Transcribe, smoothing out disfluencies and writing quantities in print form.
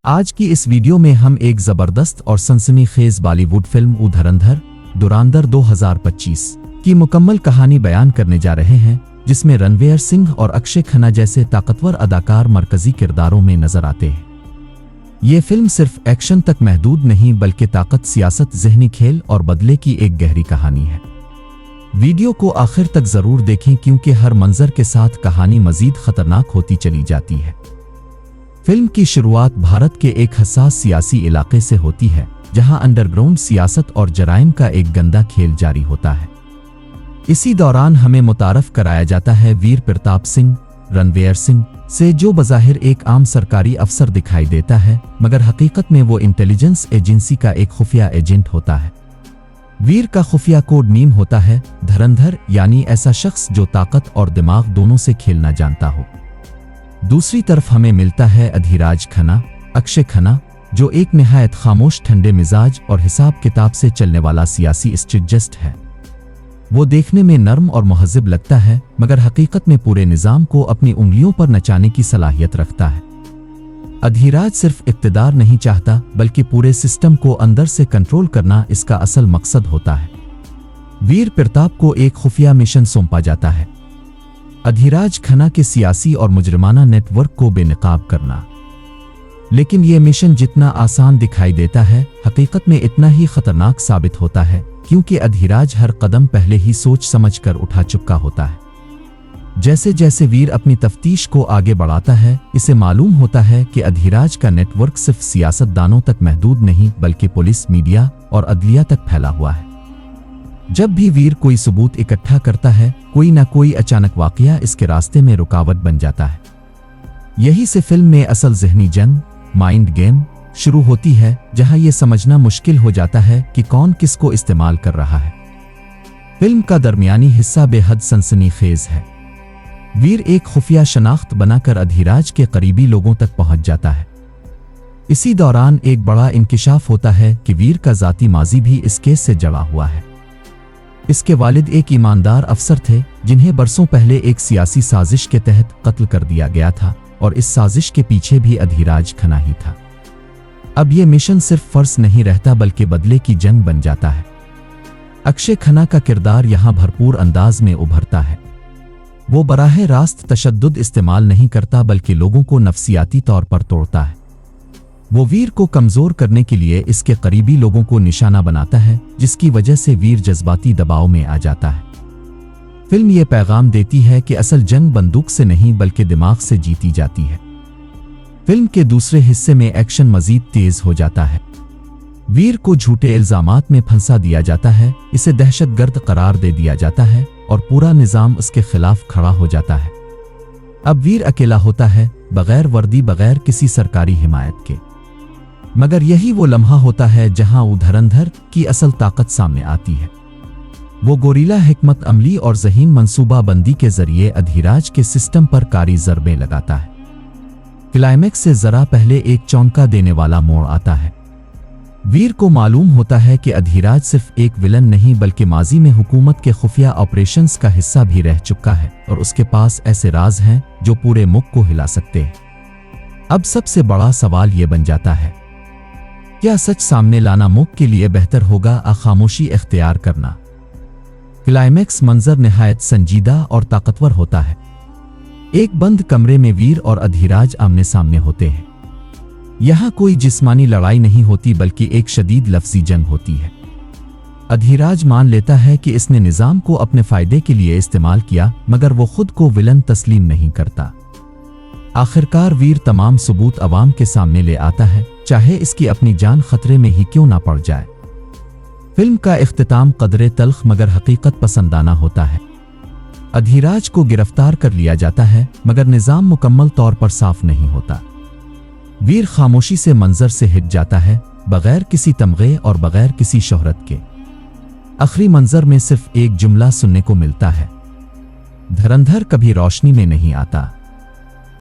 आज की इस वीडियो में हम एक जबरदस्त और सनसनीखेज बॉलीवुड फिल्म धुरंधर 2025 की मुकम्मल कहानी बयान करने जा रहे हैं, जिसमें रणवीर सिंह और अक्षय खन्ना जैसे ताकतवर अदाकार मरकजी किरदारों में नजर आते हैं। ये फिल्म सिर्फ एक्शन तक महदूद नहीं बल्कि ताकत, सियासत, ज़हनी खेल और बदले की एक गहरी कहानी है। वीडियो को आखिर तक जरूर देखें क्योंकि हर मंजर के साथ कहानी मजीद खतरनाक होती चली जाती है। फिल्म की शुरुआत भारत के एक हसास सियासी इलाके से होती है, जहां अंडरग्राउंड सियासत और जराइम का एक गंदा खेल जारी होता है। इसी दौरान हमें मुतारफ कराया जाता है वीर प्रताप सिंह रणवीर सिंह से, जो बज़ाहिर एक आम सरकारी अफसर दिखाई देता है, मगर हकीकत में वो इंटेलिजेंस एजेंसी का एक खुफिया एजेंट होता है। वीर का खुफिया कोड नेम होता है धुरंधर, यानी ऐसा शख्स जो ताकत और दिमाग दोनों से खेलना जानता हो। दूसरी तरफ हमें मिलता है अधिराज खन्ना, अक्षय खन्ना, जो एक निहायत खामोश, ठंडे मिजाज और हिसाब किताब से चलने वाला सियासी स्ट्रेटजिस्ट है। वो देखने में नर्म और मुहज़्ज़ब लगता है, मगर हकीकत में पूरे निज़ाम को अपनी उंगलियों पर नचाने की सलाहियत रखता है। अधिराज सिर्फ इक़्तिदार नहीं चाहता बल्कि पूरे सिस्टम को अंदर से कंट्रोल करना इसका असल मकसद होता है। वीर प्रताप को एक खुफिया मिशन सौंपा जाता है, अधिराज खन्ना के सियासी और मुजरिमाना नेटवर्क को बेनकाब करना। लेकिन यह मिशन जितना आसान दिखाई देता है, हकीकत में इतना ही खतरनाक साबित होता है, क्योंकि अधिराज हर कदम पहले ही सोच समझकर उठा चुका होता है। जैसे जैसे वीर अपनी तफ्तीश को आगे बढ़ाता है, इसे मालूम होता है कि अधिराज का नेटवर्क सिर्फ सियासतदानों तक महदूद नहीं बल्कि पुलिस, मीडिया और अदलिया तक फैला हुआ है। जब भी वीर कोई सबूत इकट्ठा करता है, कोई ना कोई अचानक वाकया इसके रास्ते में रुकावट बन जाता है। यही से फिल्म में असल ज़हनी जंग, माइंड गेम शुरू होती है, जहां यह समझना मुश्किल हो जाता है कि कौन किसको इस्तेमाल कर रहा है। फिल्म का दरमियानी हिस्सा बेहद सनसनीखेज है। वीर एक खुफिया शनाख्त बनाकर अधिराज के करीबी लोगों तक पहुंच जाता है। इसी दौरान एक बड़ा इंकिशाफ होता है कि वीर का जाती माजी भी इस केस से जड़ा हुआ है। इसके वालिद एक ईमानदार अफसर थे, जिन्हें बरसों पहले एक सियासी साजिश के तहत कत्ल कर दिया गया था, और इस साजिश के पीछे भी अधिराज खन्ना ही था। अब यह मिशन सिर्फ फर्ज नहीं रहता बल्कि बदले की जंग बन जाता है। अक्षय खन्ना का किरदार यहां भरपूर अंदाज में उभरता है। वो बराह रास्त तशद्दुद इस्तेमाल नहीं करता बल्कि लोगों को नफसियाती तौर पर तोड़ता है। वो वीर को कमजोर करने के लिए इसके करीबी लोगों को निशाना बनाता है, जिसकी वजह से वीर जज्बाती दबाव में आ जाता है। फिल्म ये पैगाम देती है कि असल जंग बंदूक से नहीं बल्कि दिमाग से जीती जाती है। फिल्म के दूसरे हिस्से में एक्शन मजीद तेज हो जाता है। वीर को झूठे इल्जामात में फंसा दिया जाता है, इसे दहशतगर्द करार दे दिया जाता है और पूरा निजाम उसके खिलाफ खड़ा हो जाता है। अब वीर अकेला होता है, बगैर वर्दी, बगैर किसी सरकारी हिमायत के। मगर यही वो लम्हा होता है जहां धुरंधर की असल ताकत सामने आती है। वो गोरीला हिकमत अमली और ज़हीन मंसूबाबंदी के जरिए अधिराज के सिस्टम पर कारी ज़रबें लगाता है। क्लाइमैक्स से जरा पहले एक चौंका देने वाला मोड़ आता है। वीर को मालूम होता है कि अधिराज सिर्फ एक विलन नहीं बल्कि माजी में हुकूमत के खुफिया ऑपरेशंस का हिस्सा भी रह चुका है, और उसके पास ऐसे राज हैं जो पूरे मुल्क को हिला सकते हैं। अब सबसे बड़ा सवाल ये बन जाता है, क्या सच सामने लाना मुल्क के लिए बेहतर होगा या खामोशी इख्तियार करना? क्लाइमैक्स मंजर निहायत संजीदा और ताकतवर होता है। एक बंद कमरे में वीर और अधिराज आमने सामने होते हैं। यहां कोई जिस्मानी लड़ाई नहीं होती बल्कि एक शदीद लफ्जी जंग होती है। अधिराज मान लेता है कि इसने निजाम को अपने फायदे के लिए इस्तेमाल किया, मगर वो खुद को विलन तस्लीम नहीं करता। आखिरकार वीर तमाम सबूत अवाम के सामने ले आता है, चाहे इसकी अपनी जान खतरे में ही क्यों ना पड़ जाए। फिल्म का इख्तिताम कदरे तल्ख मगर हकीकत पसंदाना होता है। अधिराज को गिरफ्तार कर लिया जाता है, मगर निजाम मुकम्मल तौर पर साफ नहीं होता। वीर खामोशी से मंजर से हिट जाता है, बगैर किसी तमगे और बगैर किसी शोहरत के। आखिरी मंजर में सिर्फ एक जुमला सुनने को मिलता है, धुरंधर कभी रोशनी में नहीं आता।